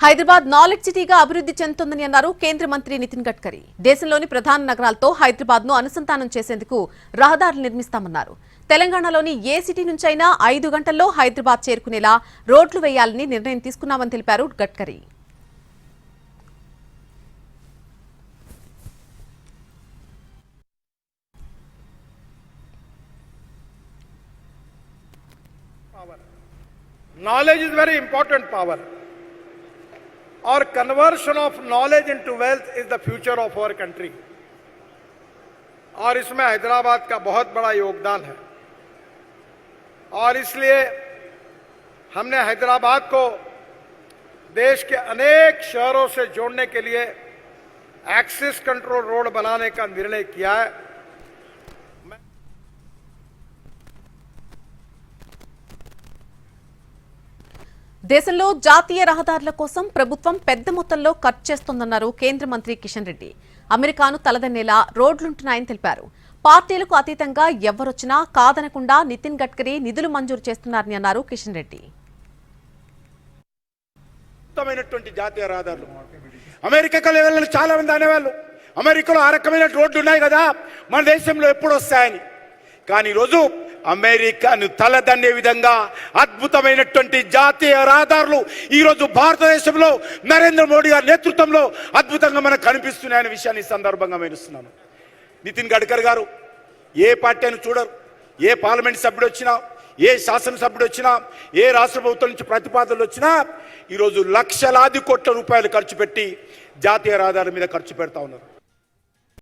Hyderabad knowledge సిటీగా అభివృద్ధి చెందుతుందని అన్నారు కేంద్ర మంత్రి నితిన్ గడ్కరీ. దేశంలోని ప్రధాన నగరాలతో హైదరాబాద్ ను అనుసంధానం చేసేందుకు రహదారులు నిర్మిస్తామన్నారు. తెలంగాణలోని ఏ సిటీ నుంచైనా 5 గంటల్లో హైదరాబాద్ చేరుకునేలా రోడ్లు వేయాలని నిర్ణయం తీసుకున్నామని తెలిపారు Gadkari. Knowledge is very important power. और conversion of knowledge into wealth is the future of our country और इसमें हैदराबाद का बहुत बड़ा योगदान है और इसलिए हमने हैदराबाद को देश के अनेक शहरों से जोड़ने के लिए एक्सेस कंट्रोल रोड बनाने का निर्णय किया है। దేశంలో జాతీయ రహదారుల కోసం ప్రభుత్వం పెద్ద మొత్తంలో ఖర్చు చేస్తోందన్నారు కేంద్ర మంత్రి కిషన్ రెడ్డి. అమెరికాను తలదన్నేలా రోడ్లుంటున్నాయని తెలిపారు. పార్టీలకు అతీతంగా ఎవరొచ్చినా కాదనకుండా నితిన్ గడ్కరీ నిధులు మంజూరు చేస్తున్నారని అన్నారు కిషన్ రెడ్డి. జాతీయ రహదారులు అమెరికా లెవెల్లో చాలా మంది అనేవాళ్ళు అమెరికాలో ఆ రకమైన రోడ్లు ఉన్నాయి కదా, మన దేశంలో ఎప్పుడు వస్తాయని. కానీ ఈరోజు అమెరికాను తలదన్నే విధంగా అద్భుతమైనటువంటి జాతీయ రహదారులు ఈరోజు భారతదేశంలో నరేంద్ర మోడీ గారి నేతృత్వంలో అద్భుతంగా మనకు కనిపిస్తున్నాయనే విషయాన్ని సందర్భంగా మెరుస్తున్నాను. నితిన్ గడ్కరీ గారు ఏ పార్టీ అని చూడరు, ఏ పార్లమెంట్ సభ్యుడు వచ్చినా, ఏ శాసనసభ్యుడు వచ్చినా, ఏ రాష్ట్ర ప్రభుత్వం నుంచి ప్రతిపాదనలు వచ్చినా ఈరోజు లక్షలాది కోట్ల రూపాయలు ఖర్చు పెట్టి జాతీయ రహదారుల మీద ఖర్చు పెడతా ఉన్నారు.